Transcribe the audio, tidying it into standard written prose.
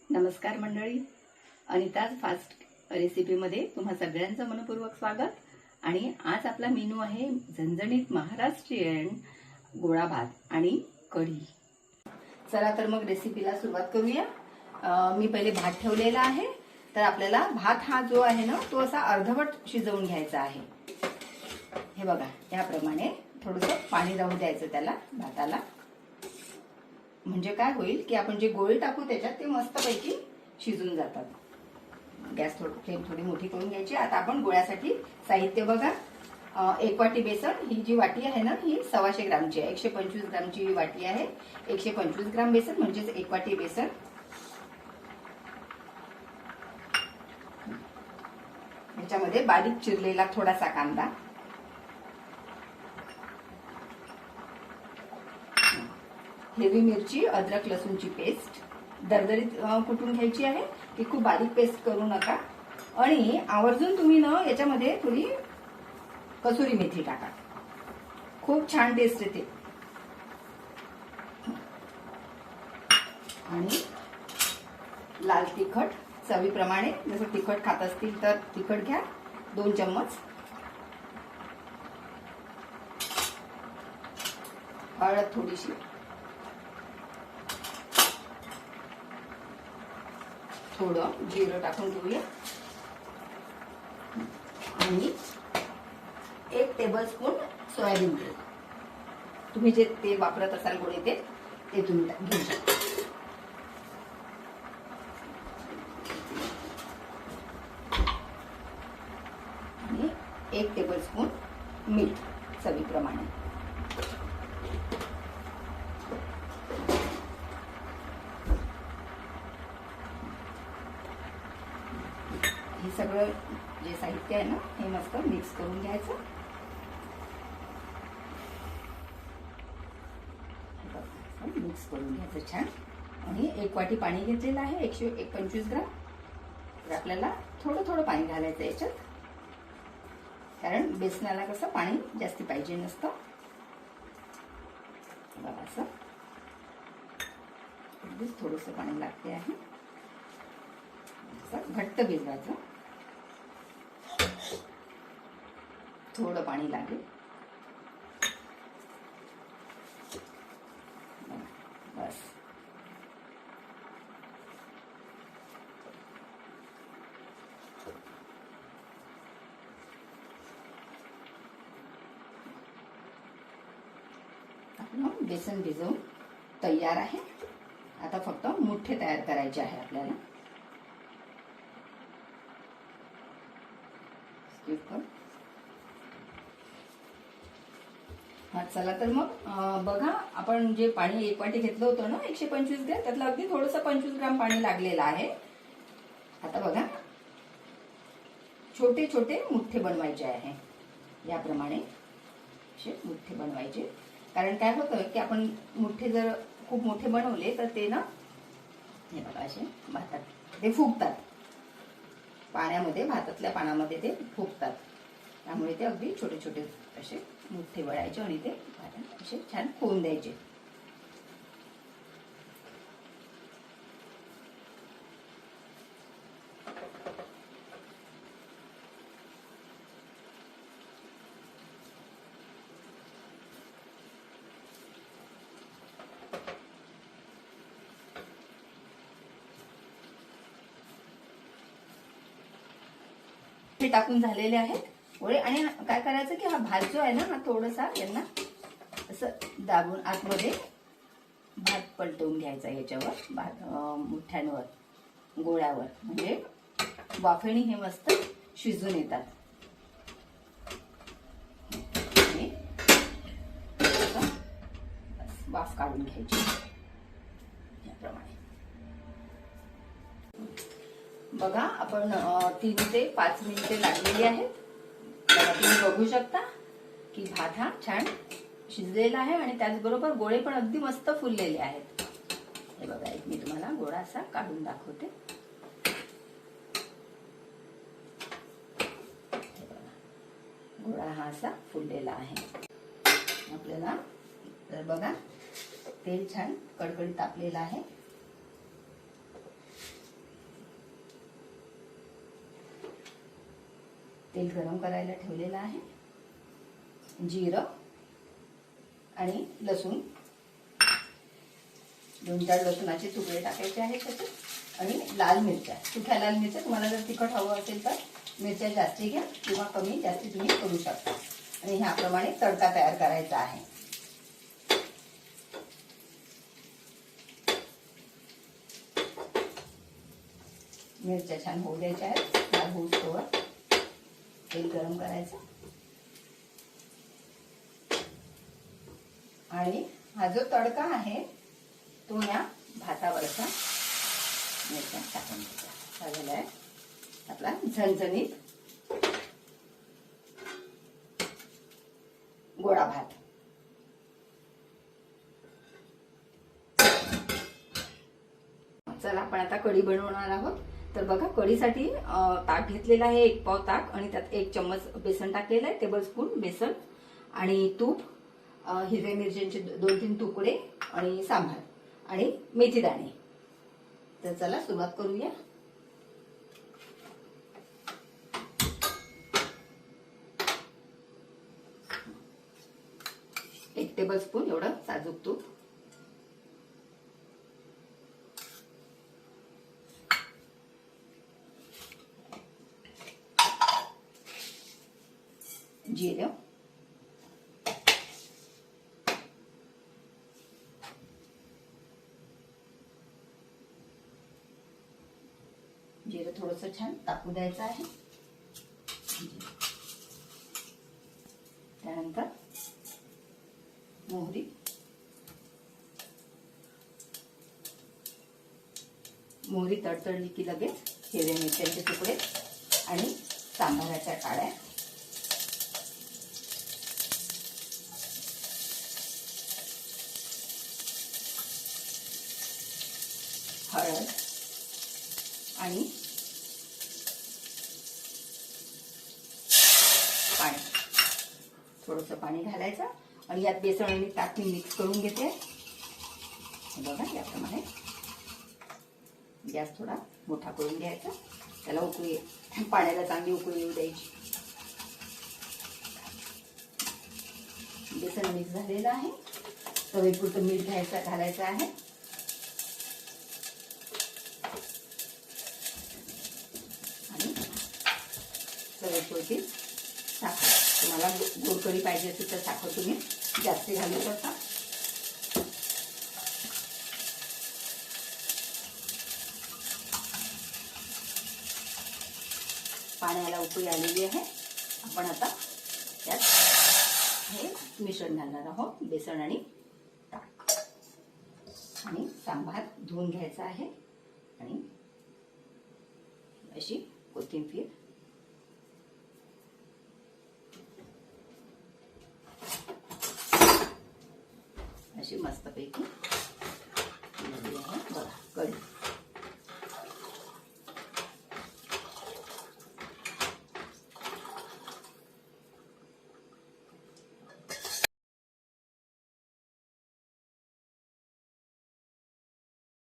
नमस्कार मंडळी, अनिताज फास्ट रेसिपीमध्ये तुम्हा सगळ्यांचं मनपूर्वक स्वागत। आणि आज आपला मेनू आहे झणझणीत महाराष्ट्रीयन गोळा भात आणि कढी। चला तर मग रेसिपीला सुरुवात करूया। मी पहिले भात ठेवलेला आहे, तर आपल्याला भात हा जो आहे ना तो असा अर्धवट शिजवून घ्यायचा आहे। हे बघा, याप्रमाणे थोडंसं पाणी राहू द्यायचं त्याला भाताला, म्हणजे काय होईल की आपण जे गोळे टाकू त्याच्यात ते मस्तपैकी शिजून जातात। गॅस फ्लेम थोडी मोठी करून घ्यायची। आता आपण गोळ्यासाठी साहित्य बघा, 1 वाटी बेसन, ही जी वाटी आहे ना ही 125 ग्रामची आहे। 125 ग्रामची वाटी आहे। 125 ग्राम बेसन म्हणजे 1 वाटी बेसन। याच्यामध्ये बारीक चिरलेला थोडासा कांदा, हिरवी मिरची, अद्रक लसूणची पेस्ट दरदरीत कुटून घ्यायची आहे। ती खूप बारीक पेस्ट करू नका। आणि आवर्जून तुम्ही ना याच्यामध्ये थोडी कसुरी मेथी टाका, खूप छान टेस्ट येते। आणि लाल तिखट चवीप्रमाणे, जसं तिखट खात असतील तर तिखट घ्या, 2 चम्मच। हळद थोडीशी, थोडं जिरं टाकून घेऊया, आणि 1 टेबलस्पून सोयाबीन तेल। तुम्ही जे तेल वापरत असाल गोडे तेल ते तुम्ही घेऊ शकता। आणि 1 टेबलस्पून मीठ चवीप्रमाणे। हे सगळं जे साहित्य आहे ना हे मस्त मिक्स करून घ्यायचं। मिक्स करून घ्यायचं छान। आणि 1 वाटी पाणी घेतलेलं आहे, 125 ग्राम। तर आपल्याला थोडं थोडं पाणी घालायचं याच्यात, कारण बेसनाला कसं पाणी जास्ती पाहिजे नसतं। बघा, असं अगदीच थोडंसं पाणी लागते आहे। घट्ट भिजवायचं, थोडं पाणी लागेल। बस, आपलं बेसन भिजवून तयार आहे। आता फक्त मुठ्ठे तयार करायचे आहे आपल्याला। हा, चला तर मग बघा, आपण जे पाणी 1 वाटी घेतलं होतं ना 125 ग्रॅम, त्यातलं अगदी थोडंसं 25 ग्राम पाणी लागलेलं आहे। आता बघा, छोटे छोटे मुठ्ठे बनवायचे आहे। याप्रमाणे असे मुठ्ठे बनवायचे, कारण काय होतं की आपण मुठ्ठे जर खूप मोठे बनवले तर ते ना, हे बघा, असे भातात ते फुगतात पाण्यामध्ये, भातातल्या पाण्यामध्ये ते फुगतात। त्यामुळे ते अगदी छोटे छोटे असे मुठ्ठे वळायचे आणि ते भातात असे छान होऊन द्यायचे। हे टाकून झालेले आहेत गोळे। आणि काय करायचं की हा भात जो आहे ना हा थोडासा यांना असं दाबून आतमध्ये भात पलटवून घ्यायचा याच्यावर, भात मुठ्यांवर, गोळ्यावर, म्हणजे वाफेने हे मस्त शिजून येतात। वाफ काढून घ्यायची याप्रमाणे। बघा, आपण 3 ते 5 मिनिटे लागलेली आहेत। तुम्ही बघू शकता की भात हा छान शिजलेला आहे आणि त्याचबरोबर गोळे पण अगदी मस्त फुललेले आहेत। हे बघा, एक मी तुम्हाला गोळा असा काढून दाखवते। हे बघा, गोळा हा असा फुललेला आहे आपल्याला। तर बघा, तेल छान कडकडीत तापलेलं आहे। तेल गरम करायला ठेवलेलं आहे. जिरं आणि लसूण, 2-4 लसूणाचे तुकडे टाकायचे आहेत त्याच्यात. आणि लाल मिरच्या, सुक्या लाल मिरच्या. तुम्हाला जर तिखट हवं असेल तर मिरच्या जास्ती घ्या किंवा कमी जास्ती तुम्ही करू शकता. आणि ह्याप्रमाणे तडका तयार करायचा आहे. मिरच्या छान होऊ द्यायच्या आहेत. लाल होऊस्तोवर तेल गरम करायचं. आणि हा जो तडका आहे तो या भातावरचा मिरच्या टाकून द्यायचा. झालेला आहे आपला झणझणीत गोडा भात. चला आपण आता कढी बनवणार आहोत. तर बघा, कढीसाठी ताक घेतलेला आहे, 1 पाव ताक. आणि त्यात 1 चम्मच बेसन टाकलेलं आहे, टेबलस्पून बेसन. आणि तूप, हिरव्या मिरच्यांचे 2-3 तुकडे आणि सांबार आणि मेथी दाणे. तर चला सुरुवात करूया. एक टेबलस्पून एवढं साजूक तूप, जिरं, जिरं थोडंसं छान तापू द्यायचं आहे. त्यानंतर मोहरी, मोहरी तडतडली की लगेच हिरव्या मिरच्यांचे तुकडे आणि सांबाराच्या काड्या. हळद आणि पाणी, थोडंसं पाणी घालायचं. आणि यात बेसन आणि ताक मी मिक्स करून घेते. बघा याप्रमाणे गॅस थोडा मोठा करून घ्यायचा. त्याला उकळी, पाण्याला चांगली उकळी येऊ द्यायची. बेसन मिक्स झालेलं आहे. चवीपुरतं मीठ घालायचं आहे. आणि चवीपुरती साखर. तुम्हाला गोड कढी पाहिजे असेल तर साखर तुम्ही जास्त घालू शकता. पाण्याला उकळी आलेली आहे. आपण आता त्यात हे मिश्रण घालणार आहोत, बेसन आणि ताक. आणि सांबार धुवून घ्यायचा आहे. आणि अशी कोथिंबीर, अशी मस्तपैकी बघा कढी.